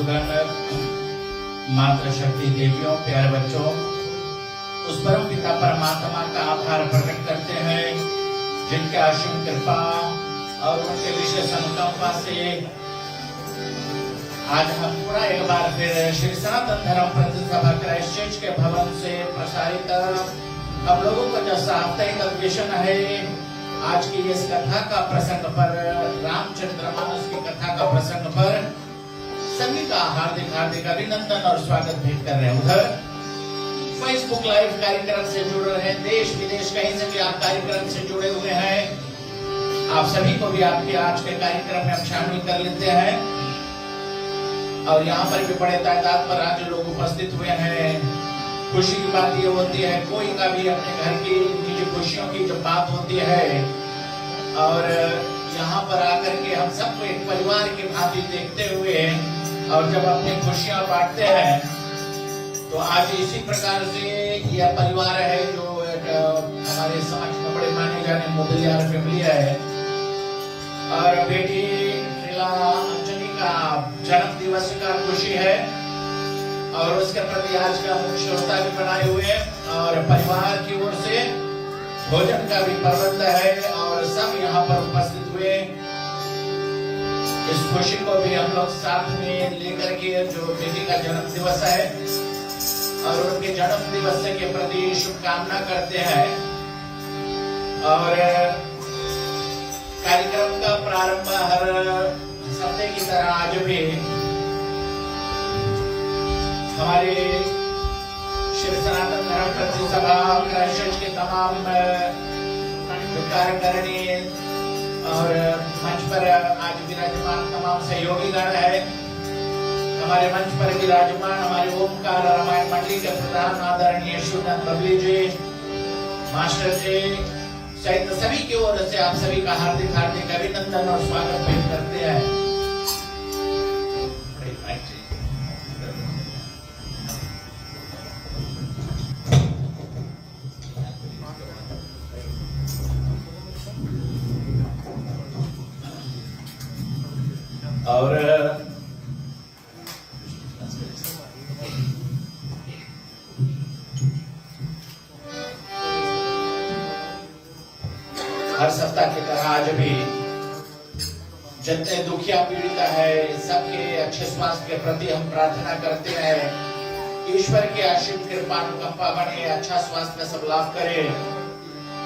बंधुगण, मातृशक्ति देवियों, प्यारे बच्चों, उस परम पिता परमात्मा का आभार प्रकट करते हैं जिनके असीम कृपा और उनके विशेष अनुकंपा से आज हम पूरा एक बार फिर श्री सनातन धर्म प्रचार सभा क्राइस्टचर्च के भवन से प्रसारित हम लोगों का जो साप्ताहिक अधिवेशन है, आज की इस कथा का प्रसंग पर, रामचरितमानस की कथा का प्रसंग पर सभी का हार्दिक हार्दिक अभिनंदन और स्वागत भेंट कर रहे हैं। उधर फेसबुक लाइव कार्यक्रम से जुड़ रहे हैं, देश विदेश कहीं से भी आप कार्यक्रम से जुड़े हुए हैं। आप सभी को भी आपके आज के कार्यक्रम में हम शामिल कर लेते हैं और यहाँ पर भी बड़े तादाद पर आज लोग उपस्थित हुए हैं। खुशी की बात ये होती है, कोई का भी अपने घर की निजी खुशियों की जब बात होती है और यहाँ पर आकर के हम सबको एक परिवार की भांति देखते हुए और जब अपनी खुशियां बांटते हैं, तो आज इसी प्रकार से यह परिवार है जो हमारे समाज में बड़े माने जाने मुदलियार फैमिली है और बेटी शीला अंजनी का जन्म दिवस का खुशी है और उसके प्रति आज का मुख्यता भी बनाए हुए और परिवार की ओर से भोजन का भी प्रबंध है और सब यहाँ पर उपस्थित हुए। इस खुशी को भी हम लोग साथ में लेकर के जो बेटी का जन्म दिवस है और उनके जन्म दिवस के प्रति शुभकामना करते हैं और कार्यक्रम का प्रारंभ हर हफ्ते की तरह आज भी हमारे श्री सनातन धर्म प्रचार सभा क्राइस्टचर्च के तमाम कार्यकारिणी और मंच पर आज विराजमान तमाम सहयोगी गण है। हमारे मंच पर विराजमान हमारे ओमकार रामायण मंडली के प्रधान आदरणीय शिवनाथ बबली जी, मास्टर जी सहित सभी की ओर से आप सभी का हार्दिक हार्दिक अभिनंदन और स्वागत पेश करते हैं। और हर सप्ताह की तरह आज भी जितने दुखिया पीड़ित है सबके अच्छे स्वास्थ्य के प्रति हम प्रार्थना करते हैं। ईश्वर की असीम कृपा अनुकंपा बने, अच्छा स्वास्थ्य सब लाभ करे।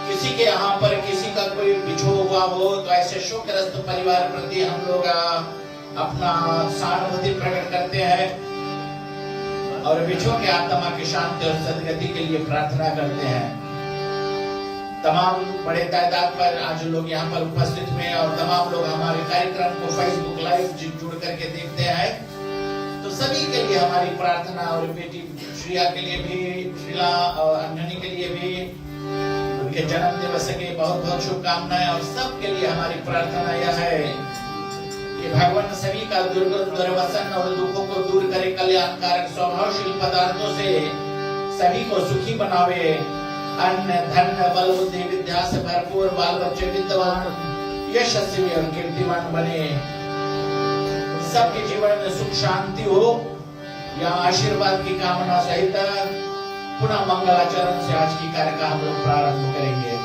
किसी के यहाँ पर किसी का कोई बिछो हुआ हो तो ऐसे शोकग्रस्त परिवार प्रति हम लोग अपना सहानुभूति प्रकट करते हैं और बिछो के आत्मा की शांति और सदगति के लिए प्रार्थना करते हैं। तमाम बड़े तादाद पर आज लोग यहाँ पर उपस्थित हुए और तमाम लोग हमारे कार्यक्रम को फेसबुक लाइव जुड़ करके देखते हैं, तो सभी के लिए हमारी प्रार्थना और बेटी श्रिया के लिए भी, शीला और अंजनी के लिए भी उनके जन्म दिवस के बहुत बहुत शुभकामनाएं और सबके लिए हमारी प्रार्थना यह है कि भगवान सभी का दुर्व्यसन और दुखों को दूर करे, कल्याणकारक स्वभावशील पदार्थों से सभी को सुखी बनावे, अन्न धन बल बुद्धि विद्या से भरपूर बाल बच्चे विद्वान यशस्वी और कीर्तिमान बने, सबके जीवन में सुख शांति हो, या आशीर्वाद की कामना सहित पुनः मंगलाचरण से आज की कार्य का हम लोग प्रारंभ करेंगे।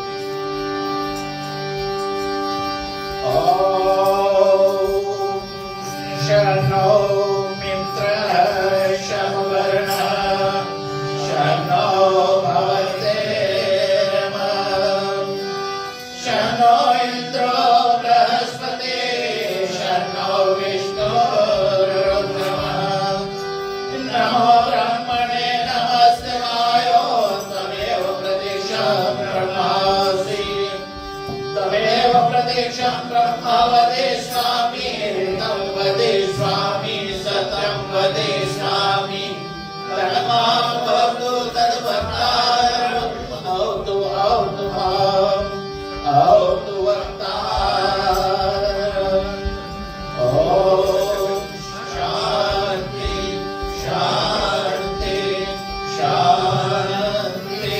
शनो मित्रः शमवर्णः शनो भवते शनो इंद्रो बृहस्पति शनो विष्णुरुक्रमः नमो ब्रह्मणे नमस्तेवाय त्वमेव प्रत्यक्षं ब्रह्मासि त्वमेव प्रत्यक्षं ब्रह्म वदेष्यामि स्वामी सत्यं वदेष्यामि तन्मां भवतु तद्वक्तारं भवतु माम् भवतु वक्तारम्। ॐ शान्ति शान्ति शान्ति।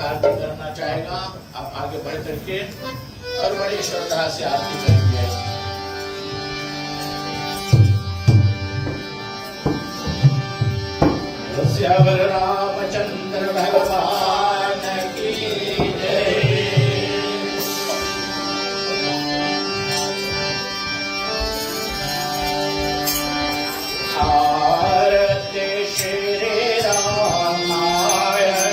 आरती करना चाहेगा आप आगे बढ़ करके और बड़ी श्रद्धा से आरती करेंगे। श्यावर रामचंद्र भगवान की जय। आरती श्री रामायण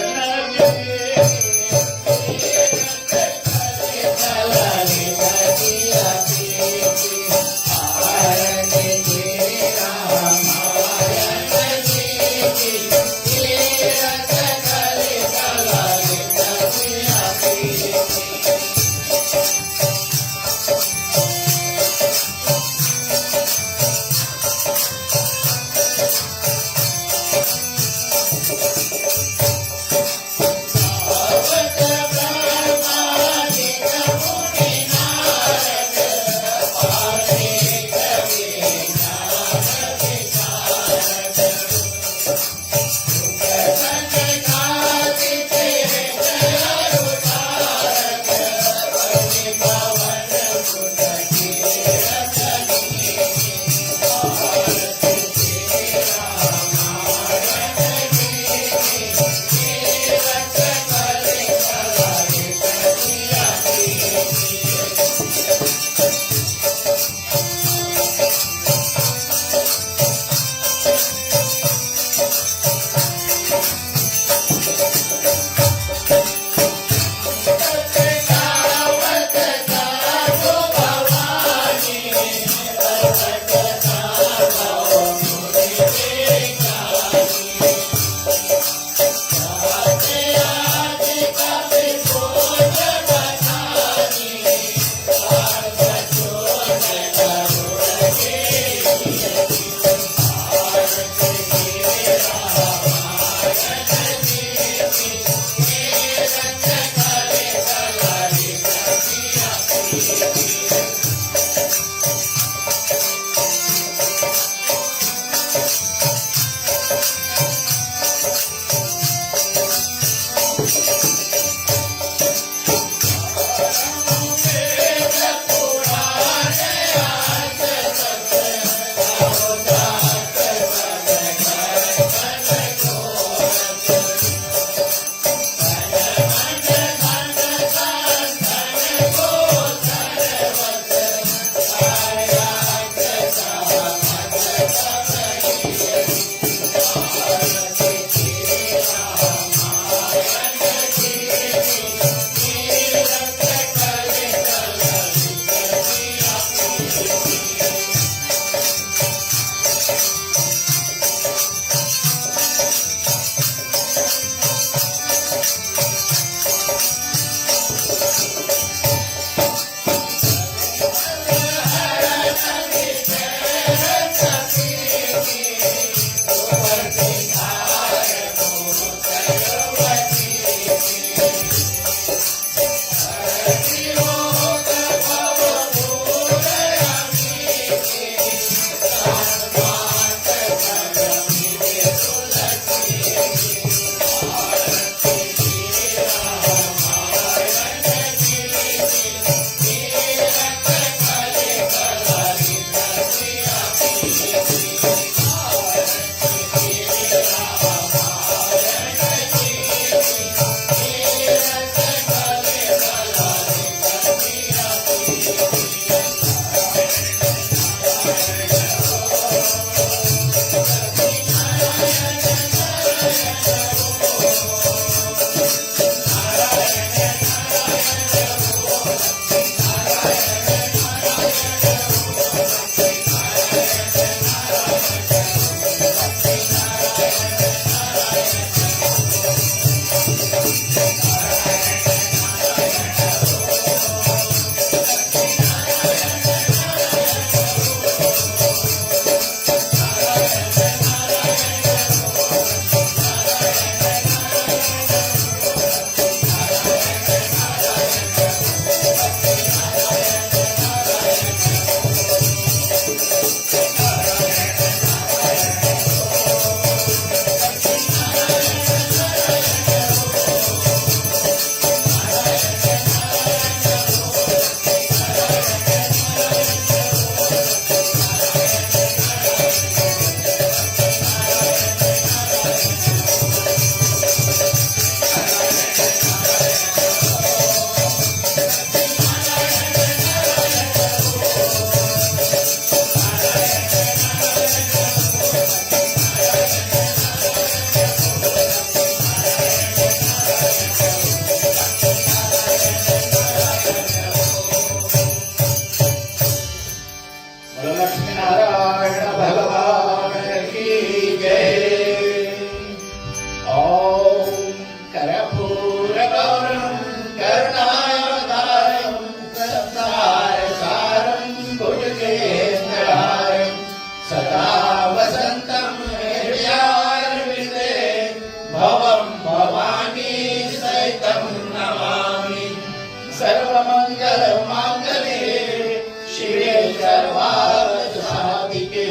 मंगल मांगल्ये शिवे सर्वार्थ साधिके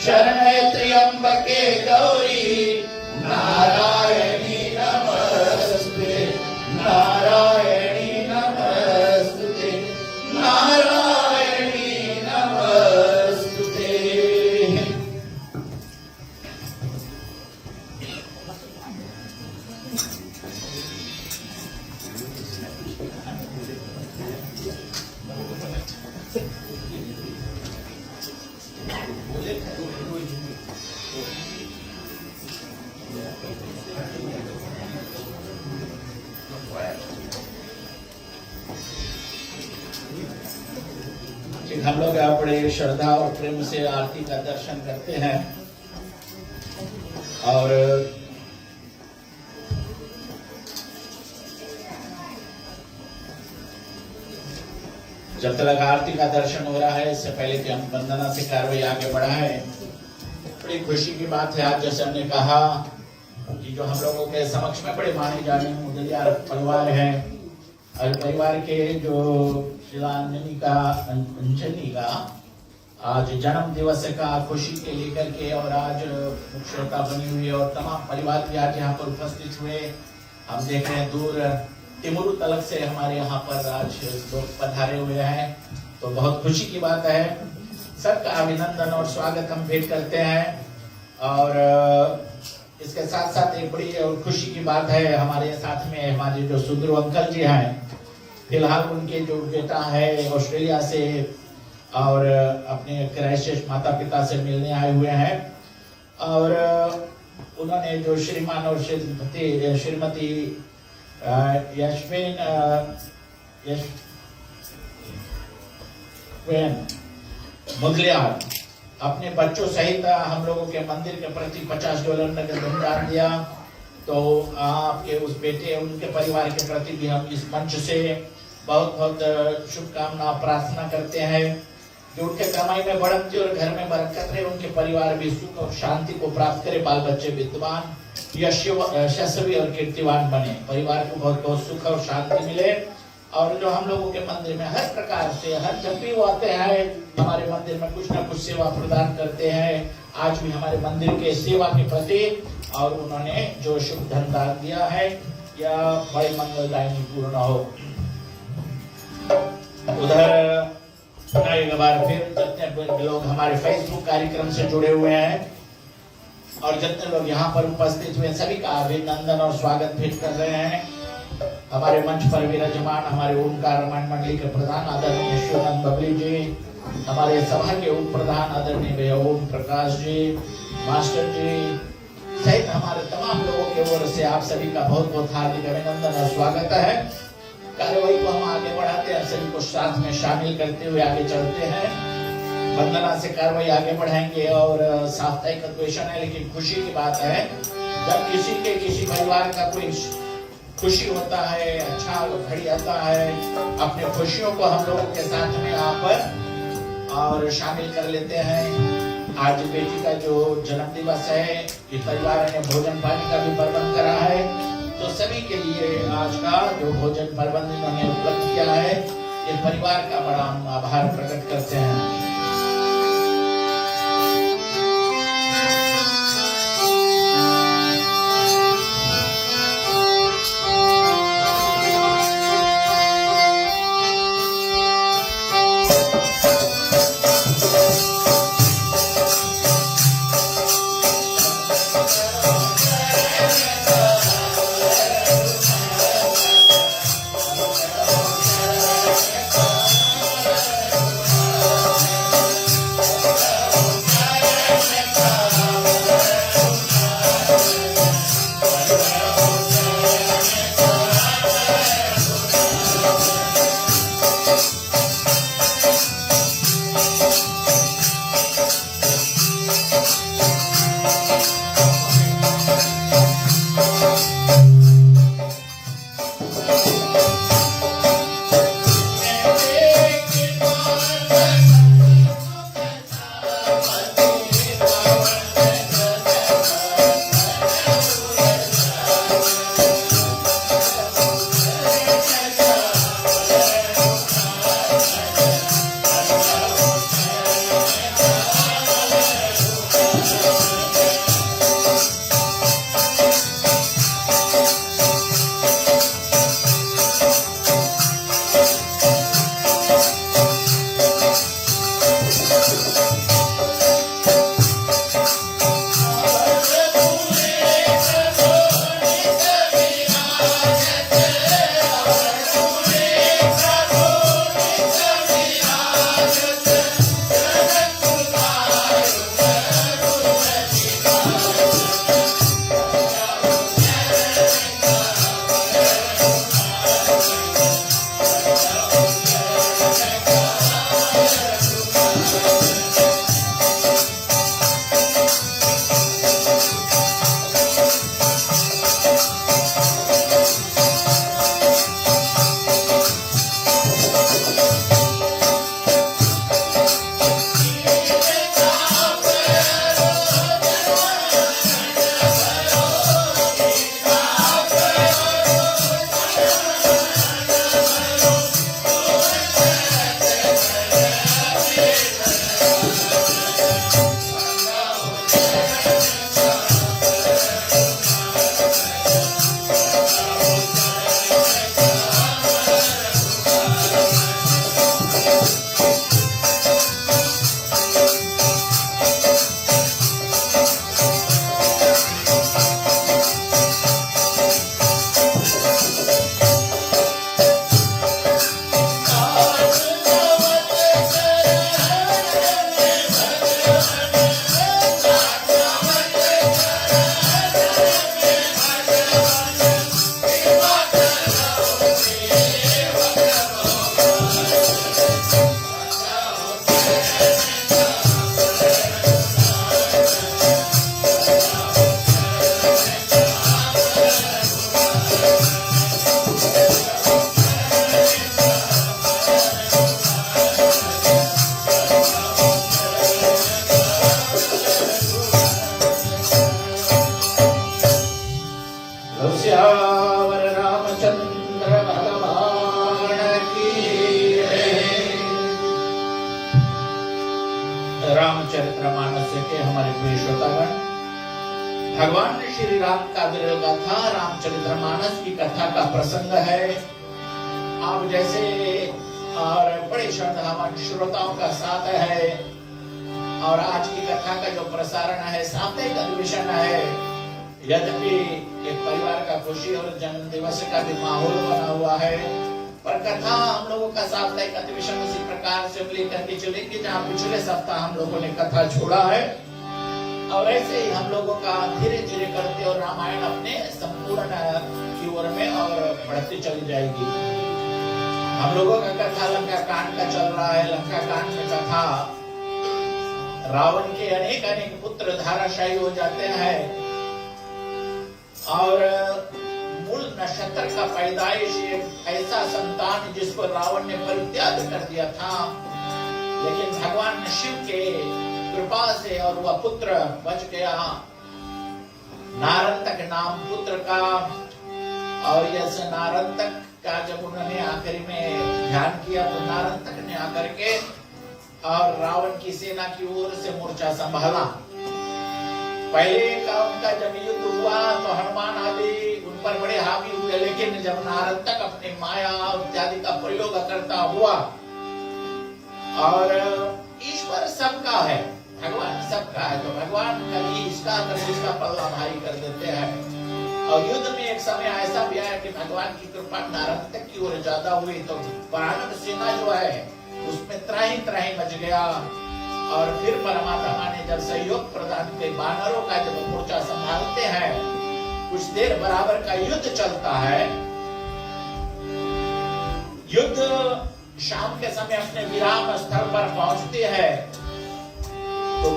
शरण्ये त्र्यंबके गौरी नारायणी नमस्ते नारायणी नमस्ते नारायणी नमस्ते। हम लोग बड़े श्रद्धा और प्रेम से आरती का दर्शन करते हैं और जब तक आरती का दर्शन हो रहा है इससे पहले कि हम वंदना से कार्रवाई आगे बढ़ा है, बड़ी खुशी की बात है। आज जैसे हमने कहा कि जो हम लोगों के समक्ष में बड़े माने जाने मुदलियार परिवार है और परिवार के जो शिलान्यास का अंजलि का आज जन्म दिवस का खुशी के लेकर के और आज मुख्यता बनी हुई है और तमाम परिवार भी आज यहाँ पर उपस्थित हुए। हम देख रहे हैं दूर तिमुरु तलक से हमारे यहाँ पर आज लोग पधारे हुए हैं, तो बहुत खुशी की बात है। सबका अभिनंदन और स्वागत हम भेंट करते हैं और इसके साथ साथ एक बड़ी और खुशी की बात है, हमारे साथ में हमारे जो सुंदर अंकल जी हैं, फिलहाल उनके जो बेटा है ऑस्ट्रेलिया से और अपने क्राइस्टचर्च माता पिता से मिलने आए हुए हैं और उन्होंने जो श्रीमान और श्रीमती यशवेन मुदलियार अपने बच्चों सहित हम लोगों के मंदिर के प्रति $50 नगद अनुदान दिया। तो आपके उस बेटे उनके परिवार के प्रति भी हम इस मंच से बहुत बहुत शुभकामना प्रार्थना करते हैं कि उनके कमाई में बढ़ोतरी और घर में बरकत रहे, उनके परिवार भी सुख और शांति को प्राप्त करे, बाल बच्चे विद्वान यशस्वी और कीर्तिवान बने, परिवार को बहुत बहुत सुख और शांति मिले। और जो हम लोगों के मंदिर में हर प्रकार से हर जब भी वो आते हैं हमारे मंदिर में कुछ ना कुछ सेवा प्रदान करते हैं, आज भी हमारे मंदिर के सेवा के प्रति और उन्होंने जो शुभ धन दान दिया है या बड़े मंगलदायी पूर्ण हो। उधर एक बार फिर जितने लोग हमारे फेसबुक कार्यक्रम से जुड़े हुए हैं और जितने लोग यहाँ पर उपस्थित हुए सभी का अभिनंदन और स्वागत भेंट कर रहे हैं। हमारे मंच पर विराजमान हमारे ओमकार रामायण मंडली के प्रधान आदरणीय शिवानंद बबली जी, हमारे सभा के उप प्रधान आदरणीय भैया ओम प्रकाश जी, मास्टर जी सहित हमारे तमाम लोगों की ओर से आप सभी का बहुत बहुत हार्दिक अभिनंदन और स्वागत है। कार्यवाही को हम आगे बढ़ाते हैं, सभी को साथ में शामिल करते हुए आगे चलते हैं। वंदना से कार्रवाई आगे बढ़ाएंगे और साप्ताहिक अधिवेशन है, लेकिन खुशी की बात है जब किसी परिवार का कोई खुशी होता है, अच्छा घड़ी आता है, अपने खुशियों को हम लोगों के साथ में यहाँ पर और शामिल कर लेते हैं। आज बेटी का जो जन्म दिवस है, इस परिवार ने भोजन पानी का भी प्रबंध करा है, तो सभी के लिए आज का जो भोजन प्रबंध इन्होंने उपलब्ध किया है, इस परिवार का बड़ा हम आभार प्रकट करते हैं। भगवान की जय। रामचरितमानस के हमारे प्रिय श्रोतागण, भगवान श्री राम का विरह कथा रामचरितमानस की कथा का प्रसंग है। आप जैसे और बड़े श्रद्धावान श्रोताओं का साथ है और आज की कथा का जो प्रसारण है साप्ताहिक अधिवेशन है। यद्यपि एक परिवार का खुशी और जन्म दिवस का भी माहौल बना हुआ है, पर कथा हम लोगों का साप्ताहिक अधिवेशन उसी प्रकार से लेकर के चलेंगे जहाँ पिछले सप्ताह हम लोगों ने कथा छोड़ा है, और ऐसे ही हम लोगों का धीरे धीरे करते और रामायण अपने संपूर्ण की ओर में और बढ़ती चली जाएगी। हम लोगों का कथा लंका कांड का चल रहा है। लंका कांड में कथा रावण के अनेक अनेक पुत्र धाराशायी हो जाते हैं और मूल नक्षत्र का पैदाइश एक ऐसा संतान जिसको रावण ने परित्याग कर दिया था, लेकिन भगवान शिव के कृपा से और वह पुत्र बच गया। नारंतक नाम पुत्र का, और यह नारंतक का जब उन्होंने आखिरी में ध्यान किया तो नारंतक ने आकर के और रावण की सेना की ओर से मोर्चा संभाला। पहले का उनका जब युद्ध हुआ तो हनुमान आदि उन पर बड़े हावी हुए, लेकिन जब नारंतक अपने माया इत्यादि का प्रयोग करता हुआ, और ईश्वर सबका है, भगवान सबका है, तो भगवान कभी इसका कभी उसका पल्ला भारी कर देते हैं। और युद्ध में एक समय ऐसा भी आया कि भगवान की कृपा नारंतक की ओर ज्यादा हुई तो वानर सेना जो है उसमें त्राही त्राही मच गया। और फिर परमात्मा ने जब सहयोग प्रदान किया, वानरों का जब मोर्चा संभालते हैं, कुछ देर बराबर का युद्ध चलता है। युद्ध शाम के समय अपने विराम स्थल पर पहुंचते हैं तो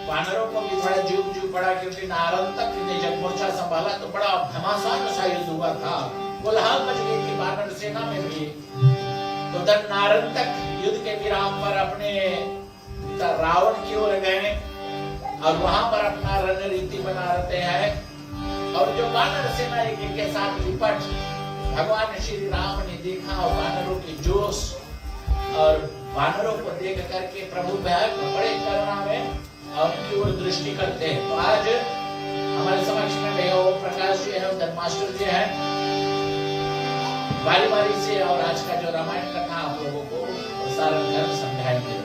वानरों को भी बड़ा जीव पड़ा, क्योंकि नारंतक ने जब मोर्चा संभाला तो बड़ा घमासान सा युद्ध हुआ था, कोलाहल मच गई थी वानर सेना में भी। तो तब नारंतक युद्ध के विराम पर अपने रावण की ओर गए और वहां पर अपना रणनीति बना रहते हैं। और जो वानर सेना एक के साथ लिपट, भगवान श्री राम ने देखा वानरों की जोश, और वानरों को देख करके प्रभु बड़े करुणा में और उनकी ओर दृष्टि करते हैं। तो आज हमारे समक्ष में भैया ओम प्रकाश जी है, धर्मास्टर जी है, बारी बारी से और आज का जो रामायण कथा आप लोगों को प्रसारण कर समझाएंगे।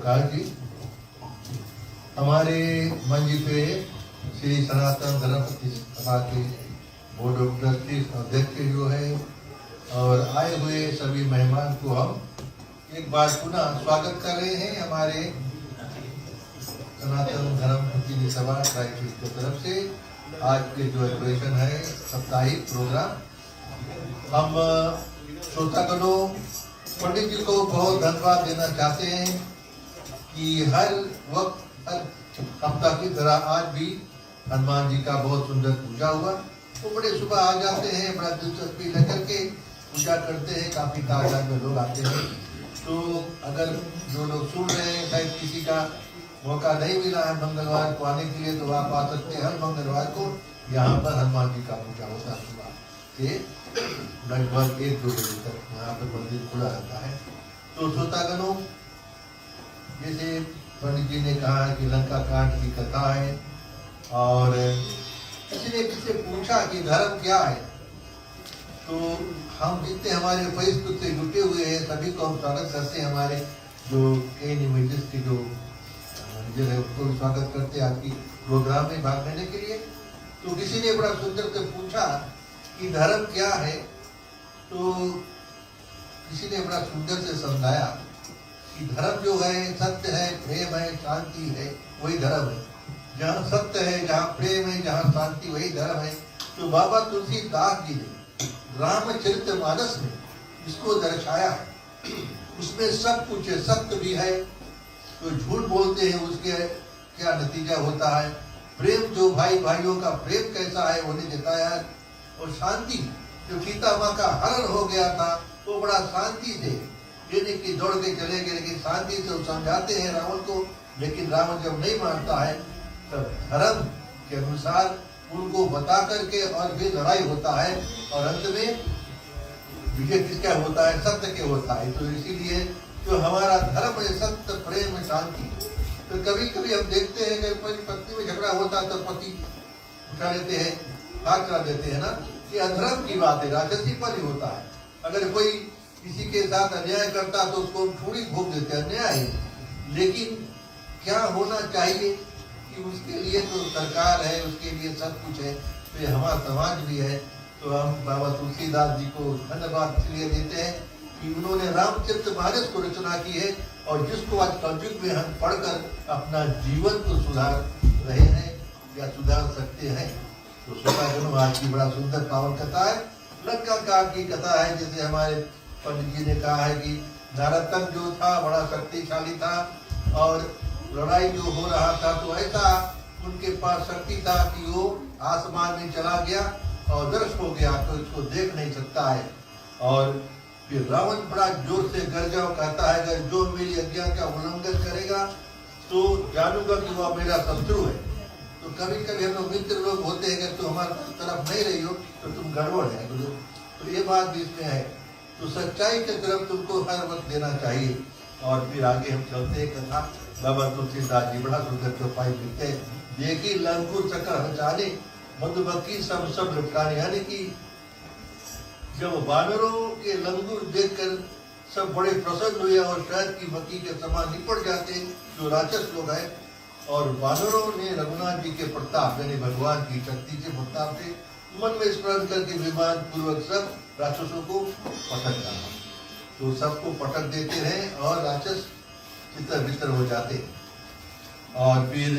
प्रकाश जी, हमारे मंच पे श्री सनातन धर्म सभा के बोर्ड ऑफ ट्रस्टीज अध्यक्ष जो है और आए हुए सभी मेहमान को हम एक बार पुनः स्वागत कर रहे हैं हमारे सनातन धर्म प्रतिनिधि सभा ट्राइफिस की तरफ से। आज के जो एडुकेशन है साप्ताहिक प्रोग्राम, हम श्रोतागणों पंडित जी को बहुत धन्यवाद देना चाहते हैं कि हर वक्त हर हफ्ता की तरह आज भी हनुमान जी का बहुत सुंदर पूजा हुआ। वो बड़े सुबह आ जाते हैं, बड़ा दिलचस्पी लेकर के पूजा करते हैं, काफी तादाद में लोग आते हैं। तो अगर जो लोग सुन रहे हैं शायद किसी का मौका नहीं मिला है मंगलवार को आने के लिए, तो आप आ सकते हैं। हर मंगलवार को यहाँ पर हनुमान जी का पूजा होता है सुबह से लगभग 1-2 बजे तक यहाँ पर मंदिर खुला रहता है। तो श्रोतागणों, जैसे पंडित जी ने कहा कि लंका कांड की कथा है और किसी ने किससे पूछा कि धर्म क्या है, तो हम जितने हमारे फेसबुक से जुटे हुए हैं सभी को हम स्वागत करते हैं। हमारे जो केन इमेजेस के जो मैनेजर है उसको भी स्वागत करते हैं आज की प्रोग्राम में भाग लेने के लिए। तो किसी ने बड़ा सुंदर से पूछा कि धर्म क्या है, तो किसी ने बड़ा सुंदर से समझाया कि धर्म जो है सत्य है, प्रेम है, शांति है, वही धर्म है। जहाँ सत्य है, जहाँ प्रेम है, जहाँ शांति, वही धर्म है। तो बाबा तुलसीदास जी ने रामचरितमानस में इसको दर्शाया है। उसमें सब कुछ है, सत्य भी है, तो झूठ बोलते हैं उसके क्या नतीजा होता है, प्रेम जो भाई भाइयों का प्रेम कैसा है उन्हें दिखाया है, और शांति जो सीता माँ का हरण हो गया था वो बड़ा शांति से यानी कि दौड़ के चले गए, लेकिन शांति से वो समझाते हैं रावण को। लेकिन रावण जब नहीं मानता है तब धर्म के अनुसार उनको बता करके और फिर लड़ाई होता है और अंत में विजय किसका होता है, सत्य के होता है। तो इसीलिए जो हमारा धर्म है सत्य, प्रेम, शांति। तो कभी कभी हम देखते हैं कि पत्नी में झगड़ा होता है तो पति उठा लेते हैं, हाथ चला देते हैं ना, ये अधर्म की बात है, राजसी पर ही होता है। अगर कोई किसी के साथ अन्याय करता तो उसको थोड़ी भोग देते हैं, अन्याय है। लेकिन क्या होना चाहिए कि उसके लिए तो सरकार है, उसके लिए सब कुछ है, तो ये हमारा समाज भी है। तो हम बाबा तुलसीदास जी को धन्यवाद इसलिए देते हैं कि उन्होंने रामचरितमानस को रचना की है और जिसको आज कलयुग में हम पढ़कर अपना जीवन को सुधार रहे हैं या सुधार सकते हैं। तो श्रोतागणों, आज की बड़ा सुंदर पावन कथा है, लंका कांड की कथा है। जैसे हमारे पंडित जी ने कहा है कि नरोत्तम जो था बड़ा शक्तिशाली था और लड़ाई जो हो रहा था तो ऐसा उनके पास शक्ति था कि वो आसमान में चला गया और दर्श हो गया, तो इसको देख नहीं सकता है। और फिर रावण बड़ा जोर से गरजा कहता है, अगर जो मेरी आज्ञा का उल्लंघन करेगा तो जानूंगा कि वह मेरा शत्रु है। तो कभी कभी हम लोग मित्र लोग होते हैं कि तुम हमारे तरफ नहीं रही हो तो तुम गड़बड़ है, तो ये बात भी इसमें है। तो सच्चाई की तरफ तुमको हर वक्त देना चाहिए। और फिर आगे हम चलते हैं कथा। बाबा तुलसीदास जी बड़ा सुंदर चौपाई लिखते हैं, देखी लंकुर चक्र हचाने मधुमक्खी सब लटकाने, यानी कि जब वानरों के लंगूर देखकर सब बड़े प्रसन्न हुए और शहद की मक्खी के समान निपट जाते जो राक्षस लोग हैं। और वानरों ने रघुनाथ जी के प्रताप यानी भगवान की शक्ति से प्रताप से मन में स्मरण करके विमान पूर्वक सब राक्षसों को पटक डाला। तो सबको पटक देते रहे और राक्षस चितर वितर हो जाते। और फिर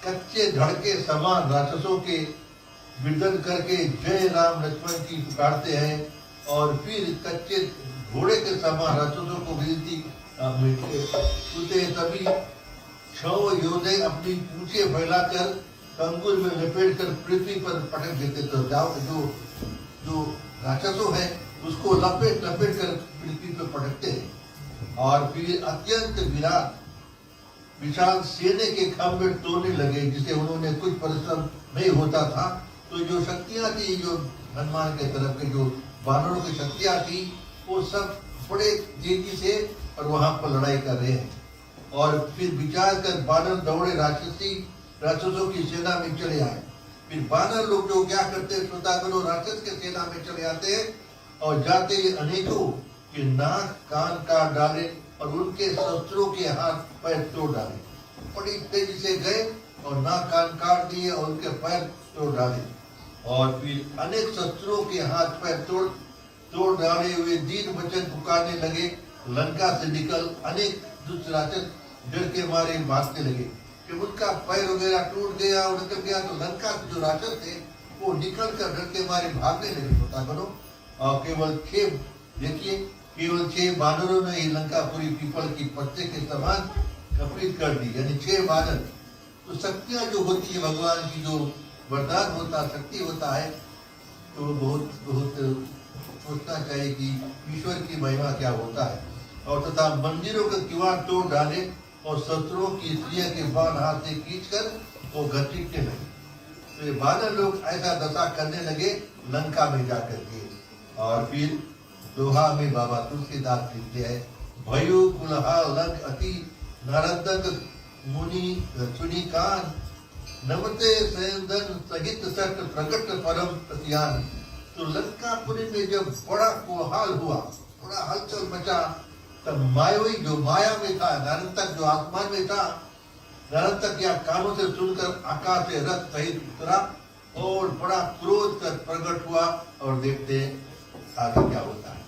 कच्चे धड़ के समान राक्षसों के विदन करके जय राम लक्ष्मण की पुकारते हैं। और फिर कच्चे घोड़े के समान राक्षसों को विनती सुते तभी 6 योद्धे अपनी पूंछें फैलाकर कंगुल में लपेट कर पृथ्वी पर पटक देते। तो जाओ जो राक्षसों है उसको लपेट लपेट कर पृथ्वी पर पटकते हैं। और फिर अत्यंत विराट विशाल सेने के खंभे तोड़ने लगे, जिसे उन्होंने कुछ परिश्रम नहीं होता था। तो जो शक्तियां थी, जो हनुमान के तरफ के जो वानरों की शक्तियां थी, वो सब बड़े तेजी से और वहां पर लड़ाई कर रहे हैं। और फिर विचार कर बानर दौड़े राक्षसों की सेना में चले आए। फिर बानर लोग जो क्या करते हैं, श्रोतागणों, राक्षस के सेना में चले आते हैं और जाते ही अनेकों के नाक कान काट डाले और उनके शस्त्रों के हाथ पैर तोड़ डाले। बड़ी तेजी से गए और नाक कान काट दिए और उनके पैर तोड़ डाले। और फिर अनेक शस्त्रों के हाथ पैर तोड़ डाले हुए दीन वचन पुकारने लगे। लंका से निकल अनेक दुष्ट राक्षस डर के मारे भागने लगे कि उनका पैर वगैरह टूट गया और निकल गया, तो लंका के जो राक्षस थे वो निकल कर डर के मारे भागने लगे। पता करो, और केवल 6 बानरों ने ही लंकापुरी पीपल की पत्ते के समान कपड़ित कर दी, यानी 6 बानर। तो शक्तियां जो होती है भगवान की, जो वरदान होता, शक्ति होता है, तो बहुत बहुत सोचना चाहिए कि ईश्वर की महिमा क्या होता है। और तथा मंदिरों के किवाड़ तोड़ डाले और शत्रुओं की स्त्रियों के बाण हाथ से खींचकर वो घसीटने लगे। तो ये बानर लोग ऐसा दशा करने लगे लंका में जाकर के। और फिर दोहा में बाबा तुलसीदास लिखते हैं, भयो कुलहा लंक अति नारदक मुनि सुनी कान, नमते सेंदन सहित सट प्रकट परम प्रत्यान। तो लंकापुरी में जब बड़ा कोहाल हुआ, बड़ा हलचल मचा, तब मायावी जो माया में था, नारंतक जो आसमान में था, नारंतक या कानों से सुनकर आकाश से रथ सहित उतरा और बड़ा क्रोध कर प्रकट हुआ। और देखते आगे क्या होता है।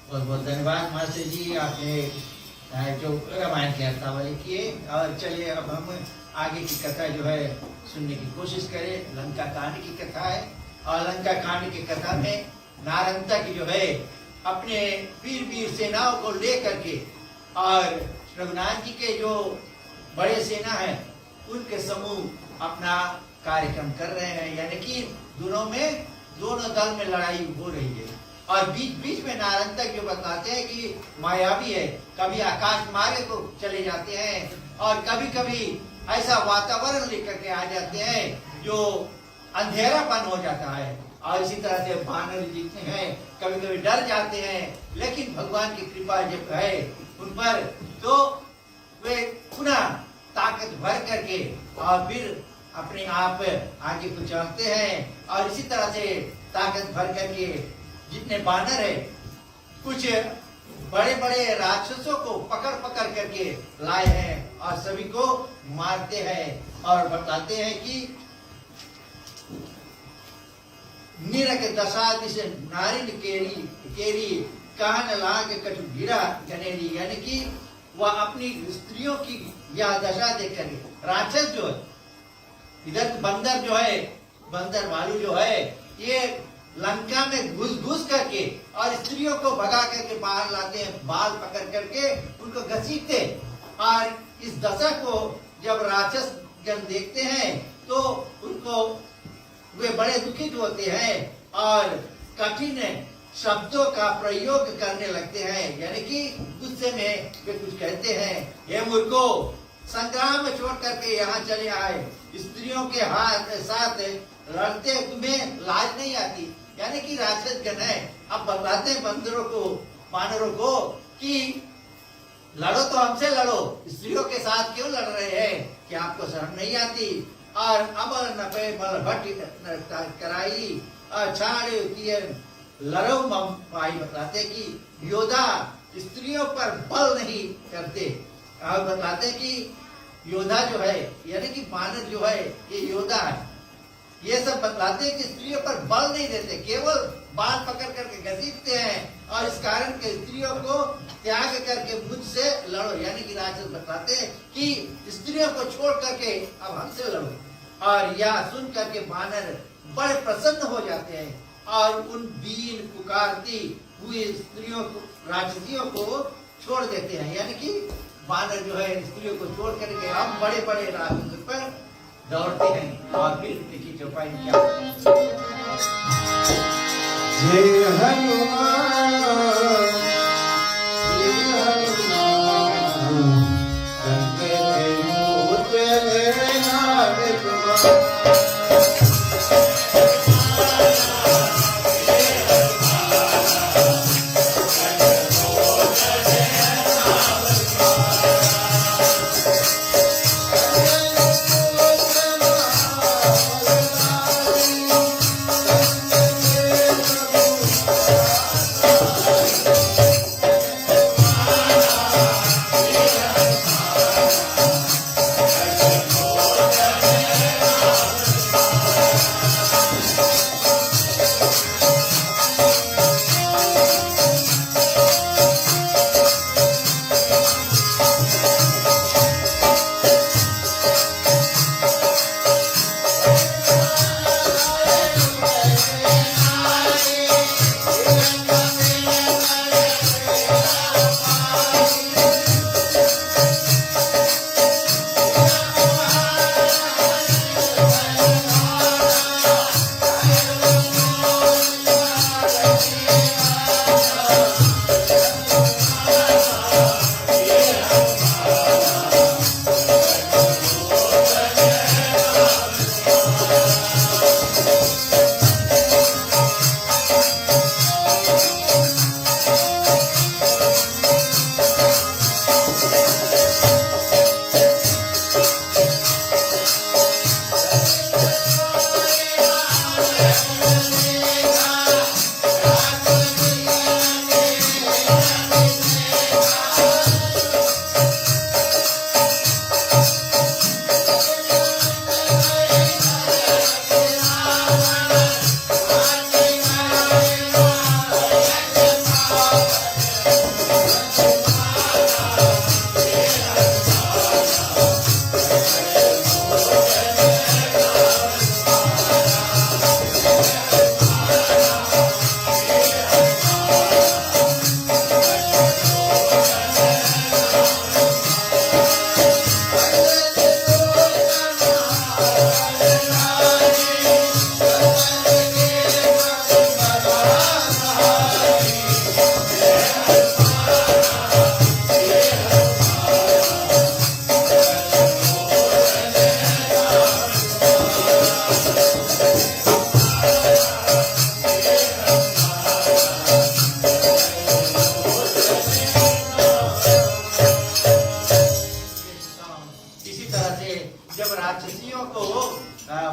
बहुत बहुत धन्यवाद मास्टर जी, आपने जो रामायण की हफ्तावली किए। और चलिए अब हम आगे की कथा जो है सुनने की कोशिश करें। लंका कांड की कथा है और लंका कांड की कथा में नारंतक जो है अपने वीर सेनाओं को लेकर के और रघुनाथ जी के जो बड़े सेना है उनके समूह अपना कार्यक्रम कर रहे हैं, यानी कि दोनों दल में लड़ाई हो रही है। और बीच बीच में नारंतक जो बताते हैं कि मायावी है, कभी आकाश मार्ग को चले जाते हैं और कभी कभी ऐसा वातावरण लेकर के आ जाते हैं जो अंधेरापन हो जाता है। और इसी तरह से बानर जीतते हैं, कभी कभी डर जाते हैं, लेकिन भगवान की कृपा जब है उन पर तो वे पुनः ताकत भर करके और फिर अपने आप आगे को चलते हैं। और इसी तरह से ताकत भर करके जितने बानर है कुछ बड़े बड़े राक्षसों को पकड़ करके लाए हैं और सभी को मारते हैं और बताते हैं कि निरक दशा दिसे नारिन केरी केरी कहन लाग कटु गिरा गनेरी, यानी कि वह अपनी स्त्रियों की यह दशा देख कर राक्षस जो है, इधर बंदर जो है, बंदर वालू जो है, ये लंका में घुस घुस करके और स्त्रियों को भगा करके बाहर लाते हैं, बाल पकड़ करके उनको घसीटते। और इस दशा को जब राक्षस जन देखते हैं तो उनको वे बड़े दुखित होते हैं और कठिन शब्दों का प्रयोग करने लगते हैं, यानी कि गुस्से में वे कुछ कहते हैं, हे मूर्खो, संग्राम में छोड़ करके यहाँ चले आए, स्त्रियों के हाथ साथ लड़ते तुम्हें लाज नहीं आती। यानी कि राक्षस गण है, अब बताते हैं बंदरों को, वानरों को कि लड़ो तो हमसे लड़ो, स्त्रियों के साथ क्यों लड़ रहे हैं, कि आपको शर्म नहीं आती। और अब नपे मल भट्ट कराई छाड़े लड़ो मम पाई, बताते कि योद्धा स्त्रियों पर बल नहीं करते। और बताते कि योद्धा जो है, यानी कि वानर जो है ये योद्धा है, ये सब बतलाते हैं कि स्त्रियों पर बल नहीं देते, केवल बाल पकड़ करके घसीटते हैं और इस कारण के स्त्रियों को त्याग करके मुझसे लड़ो। यानी कि राक्षस बताते हैं कि स्त्रियों को छोड़ करके अब हमसे लड़ो। और यह सुन करके वानर बड़े प्रसन्न हो जाते हैं और उन दीन पुकारती हुई स्त्रियों को, राक्षसियों को छोड़ देते हैं। यानी कि वानर जो है स्त्रियों को छोड़ करके हम बड़े बड़े राक्षसों पर दौड़ते हैं। और फिर देखिए चौपाई क्या, जय हनुमान संकट मोच लेना विद्वान।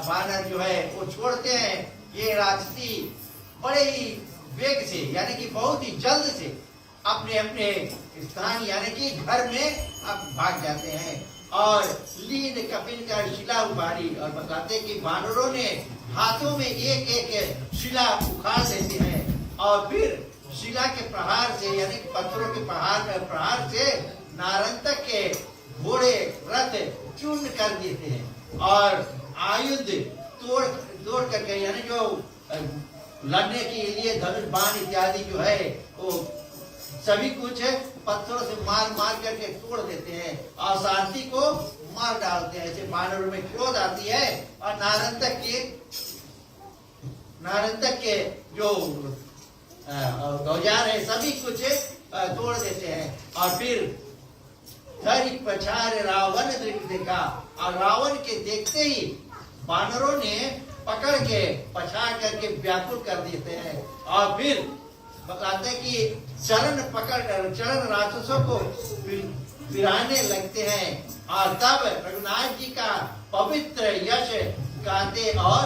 वानर जो है वो छोड़ते हैं, ये राक्षसी बड़े ही वेग से यानी कि बहुत ही जल्द से अपने अपने स्थान यानी कि घर में अब भाग जाते हैं। और लीन कपिन का शिला उभारी और बताते कि वानरों ने हाथों में एक एक शिला उखाड़ देते हैं और फिर शिला के प्रहार से यानी कि पत्थरों के प्रहार से नारंतक के घोड़े रथ चूर्ण कर देते हैं और आयुध तोड़ करके यानी जो लड़ने के लिए धनुष बाण इत्यादि जो है वो सभी कुछ पत्थरों से मार करके तोड़ देते हैं और सारथी को मार डालते हैं। ऐसे वानरों में क्रोध आती है और नारंतक के जो औजार है सभी कुछ तोड़ देते हैं और फिर धरि पछाड़ रावण देखा और रावण के देखते ही वानरों ने पकड़ के पछाड़ करके व्याकुल कर देते हैं और फिर बताते हैं कि चरण राक्षसों को फिराने लगते हैं और तब रघुनाथ जी का पवित्र यश गाते और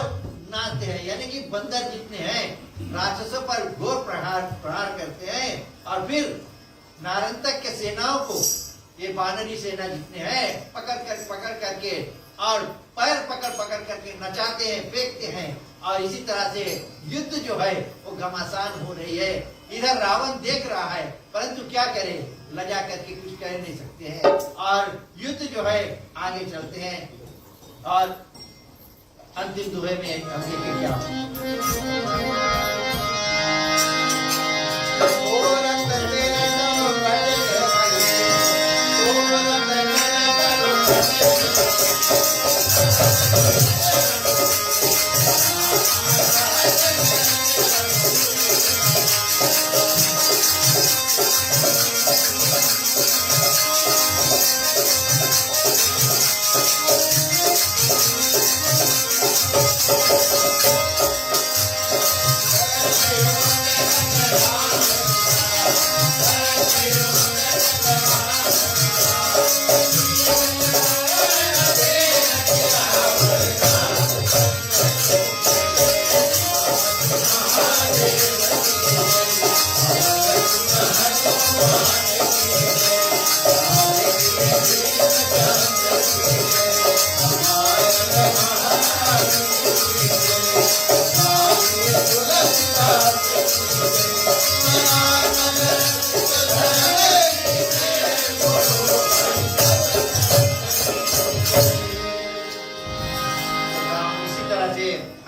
नाचते हैं। यानी कि बंदर जितने हैं राक्षसों पर घोर प्रहार करते हैं और फिर नारंतक के सेनाओं को ये वानरी सेना जितने हैं पकड़ करके और पैर पकड़ करके नचाते हैं फेंकते हैं और इसी तरह से युद्ध जो है वो घमासान हो रही है। इधर रावण देख रहा है परंतु क्या करे, लजा करके कुछ कह नहीं सकते हैं और युद्ध जो है आगे चलते हैं और अंतिम दोहे में हम देखें क्या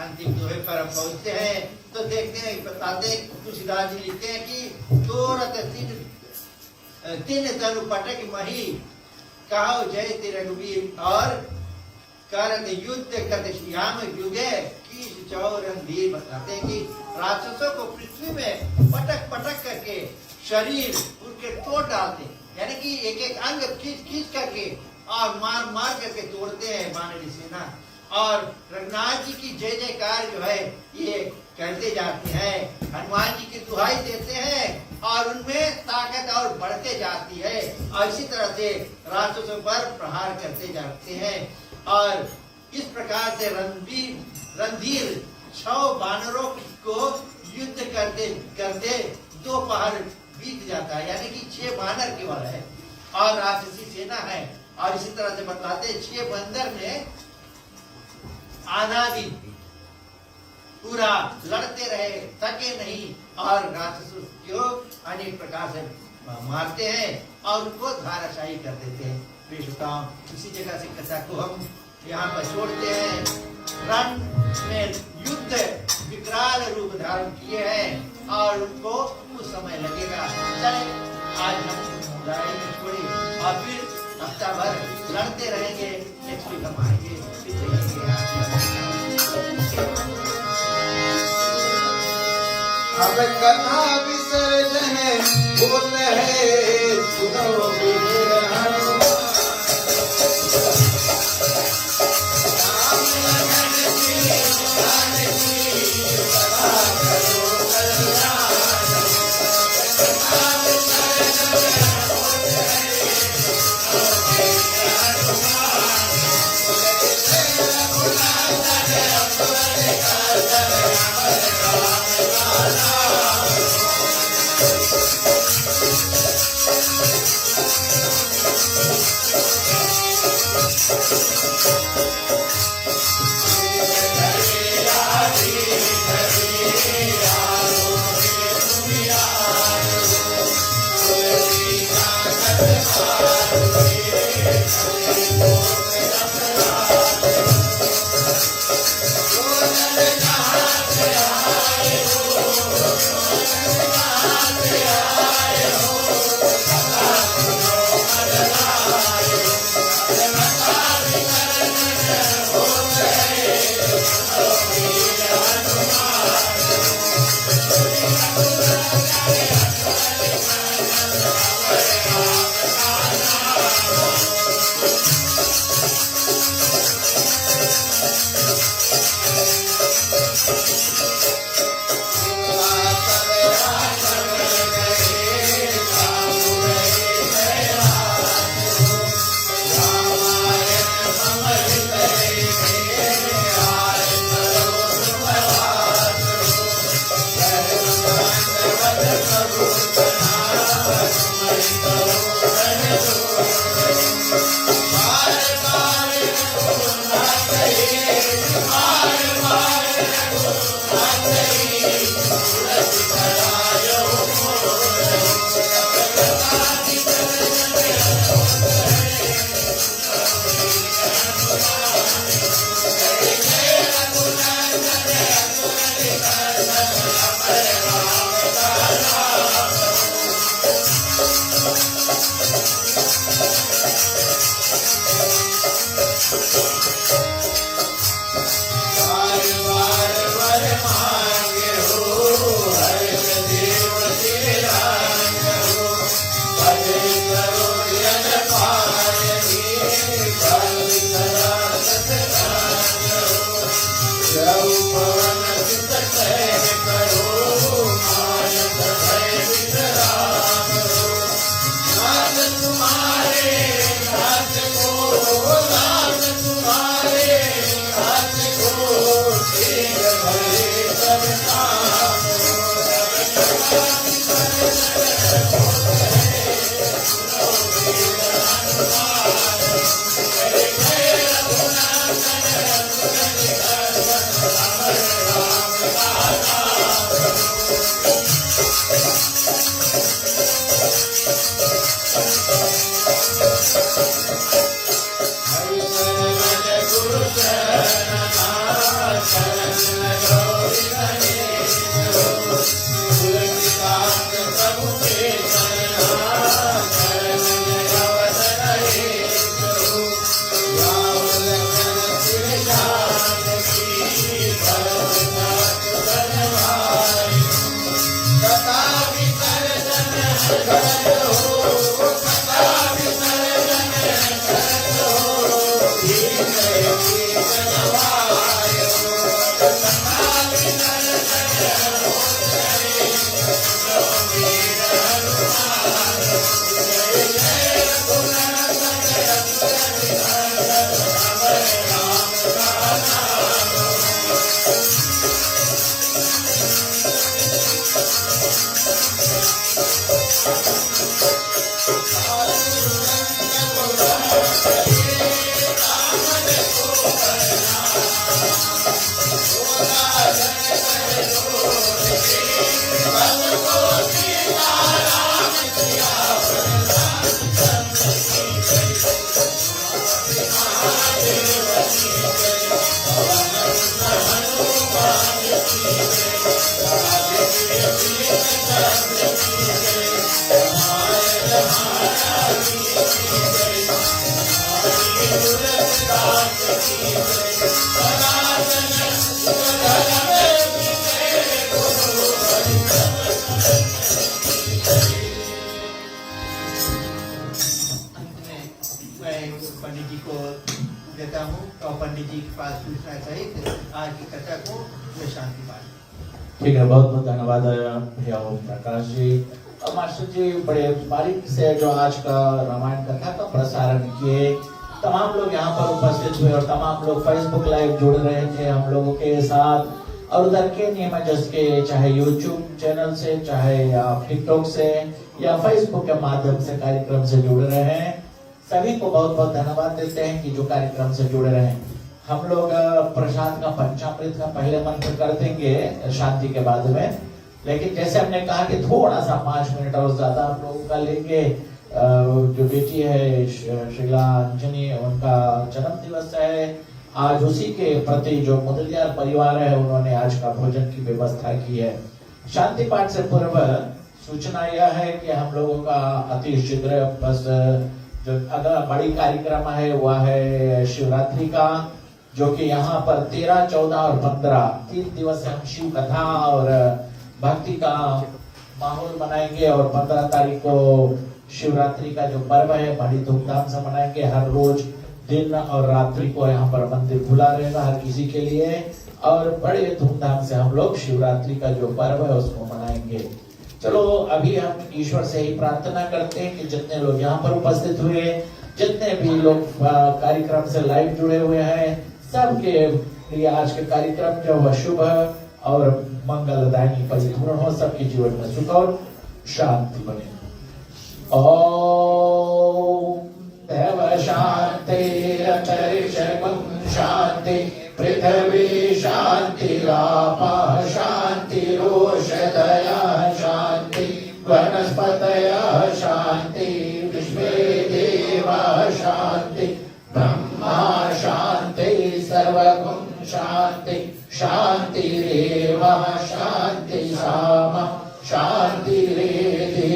अंतिम दोहे पर पहुंचते हैं तो देखते हैं बताते तुलसीदास जी लिखते हैं कि तोरत तीन तनु पटक मही कहो जय रघुवीर और करत युद्ध कत श्याम युगे की चौरंधीर। बताते हैं कि राक्षसों को पृथ्वी में पटक करके शरीर उनके तोड़ डालते यानी कि एक एक अंग खींच करके और मार करके तोड़ते हैं वानरी सेना और रघुनाथ जी की जय जयकार जो है ये कहते जाते हैं, हनुमान जी की दुहाई देते हैं और उनमें ताकत और बढ़ते जाती है और इसी तरह से राक्षसों पर प्रहार करते जाते हैं और इस प्रकार से रणधीर 6 वानरों को युद्ध करते 2 पहर बीत जाता है यानी कि 6 वानर केवल है और राक्षसी सेना है और इसी तरह से बताते 6 बंदर ने आधा दिन पूरा लड़ते रहे, थके नहीं और राक्षसों को अनेक प्रकार से मारते हैं और उनको धाराशाही कर देते हैं। बेशुकाम इसी जगह से कथा को हम यहाँ पर छोड़ते हैं। रण में युद्ध विकराल रूप धारण किए हैं और उनको कुछ समय लगेगा। चले आज हम लड़ाई में छोड़ी और फिर हफ्ता भर लड़ते रहेंगे। नेक्स्ट वीक हम आएंगे अब कथा विसर्जन बोल है सुनो वीर हनुमान। पंडित जी को देता हूँ और पंडित जी के पास पूछना सहित आज की कथा को वे शांति पाठ। ठीक है, बहुत बहुत धन्यवाद भैया ओम प्रकाश जी और मास्टर जी, बड़े बारीक से जो आज का रामायण कथा का प्रसारण किए। तमाम लोग यहाँ पर उपस्थित हुए और तमाम लोग फेसबुक लाइव जुड़ रहे थे हम लोगों के साथ, और उधर के नियमजस के चाहे यूट्यूब चैनल से, चाहे आप टिकटॉक से या फेसबुक के माध्यम से कार्यक्रम से जुड़ रहे हैं। सभी को बहुत बहुत धन्यवाद देते हैं कि जो कार्यक्रम से जुड़े रहे हैं। हम लोग प्रसाद का पंचामृत का पहले मंत्र कर देंगे शांति के बाद में, लेकिन जैसे हमने कहा कि थोड़ा सा 5 मिनट और ज्यादा हम लोगों का लेंगे। जो बेटी है श्रीला अंजनी, उनका जन्म दिवस है आज, उसी के प्रति जो मुदलियार परिवार है उन्होंने आज का भोजन की व्यवस्था की है। शांति पाठ से पूर्व सूचना यह है कि हम लोगों का अति शीघ्र बस जो अगला बड़ी कार्यक्रम है वह है शिवरात्रि का, जो कि यहाँ पर 13, 14 और 15 3 दिवस हम शिव कथा और भक्ति का माहौल मनाएंगे। और 15 तारीख को शिवरात्रि का जो पर्व है बड़ी धूमधाम से मनाएंगे। हर रोज दिन और रात्रि को यहाँ पर मंदिर खुला रहेगा हर किसी के लिए, और बड़े धूमधाम से हम लोग शिवरात्रि का जो पर्व है उसको मनाएंगे। चलो अभी हम ईश्वर से ही प्रार्थना करते हैं कि जितने लोग यहाँ पर उपस्थित हुए, जितने भी लोग कार्यक्रम से लाइव जुड़े हुए हैं, सबके लिए आज के कार्यक्रम जो वह शुभ और मंगलदायी परिपूर्ण हो, सबके जीवन में सुख और शांति बने। ओम देव शांतिरंतरिक्षं शांति पृथ्वी शांति आपः शांतिरोषधयः शांति वनस्पतयः शांति विश्वे देवाः शांति ब्रह्मा शांति सर्वगुण शांति शांतिरेव शांति सामा शांतिरेधि।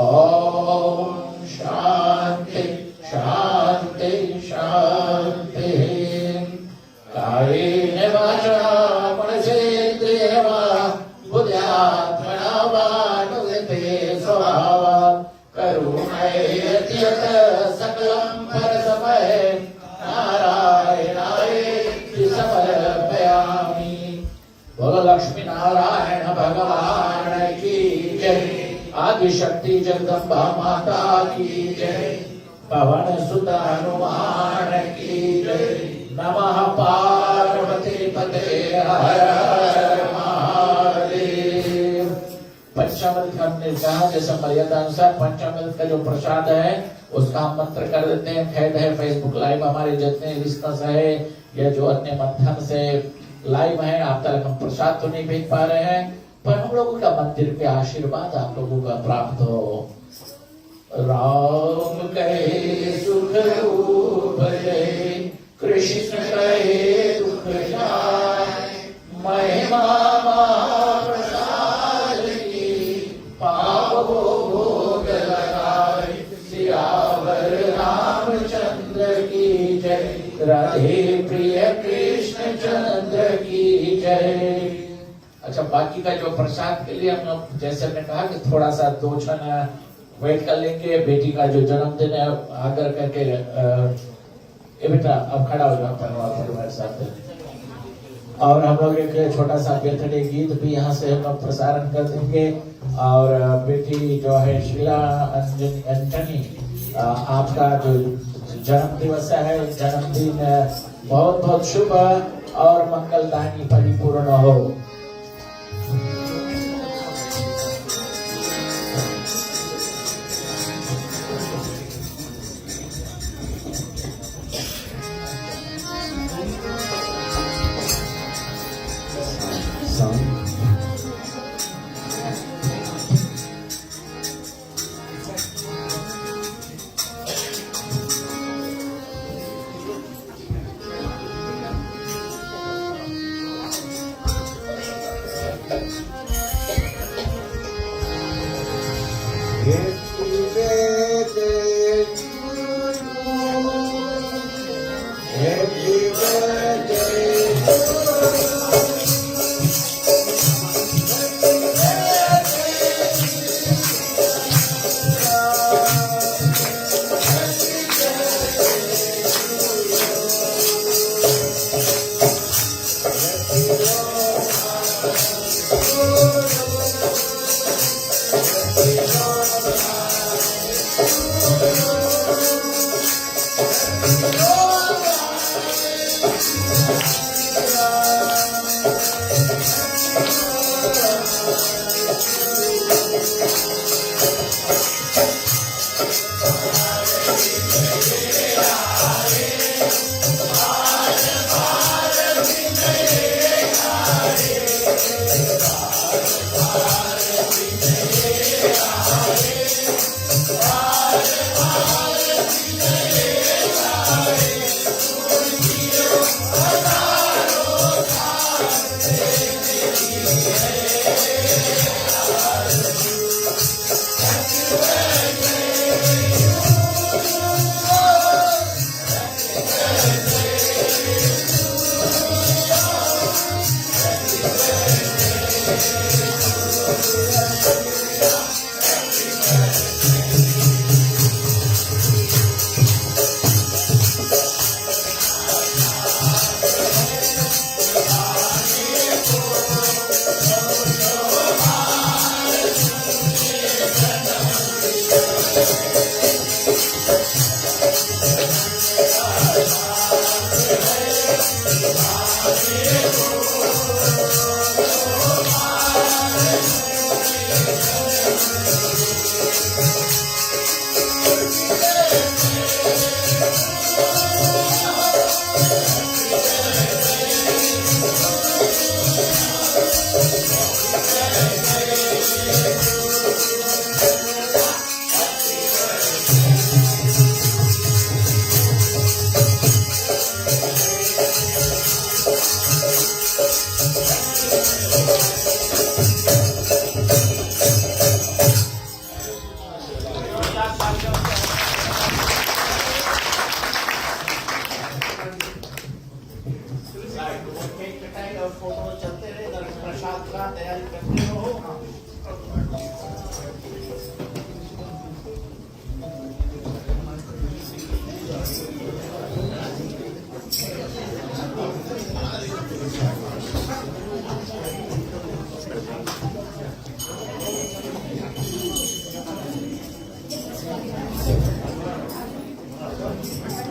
ओम शांति शांति शांति। कायेन वाचा मनसेन्द्रियेण वा बुद्ध्यात्मना वा नुयते स्वभावात् करुणैर्यत् सकलं परस्मै नारायणायेति समर्पयामि। बोलो लक्ष्मी नारायण भगवान की जय। आदिशक्ति जगदम्बा माता की जय। पवन सुत हनुमान की जय। नमः पार्वती पते हर हर महादेव। पंचामृत का हमने कहा जैसे मर्यादा अनुसार पंचामृत का जो प्रसाद है उसका हम मंत्र कर देते हैं। खैर है फेसबुक लाइव हमारे जितने लिस्टर्स है या जो अन्य माध्यम से लाइव है, आप तक हम प्रसाद तो नहीं भेज पा रहे हैं, पर हम लोगों का मंदिर के आशीर्वाद आप लोगों का प्राप्त हो। राम कहे सुख रूप जय, कृष्ण कहे दुख जाय, महिमा महाप्रसाद की पाप को भोग लगाए। सियावर रामचंद्र की जय, राधे प्रिय कृष्ण चंद्र की जय। अच्छा, बाकी का जो प्रसाद के लिए हम लोग जैसे हमने कहा कि थोड़ा सा 2 क्षण वेट कर लेंगे। बेटी का जो जन्मदिन है आकर करके ये बेटा अब खड़ा हो जाओ परिवार साथ। और हम लोग एक छोटा सा बर्थडे गीत भी यहाँ से हम लोग प्रसारण कर देंगे। और बेटी जो है शीला अंजनी, आपका जो जन्म दिवस है, जन्मदिन बहुत बहुत शुभ और मंगलदायी परिपूर्ण हो। है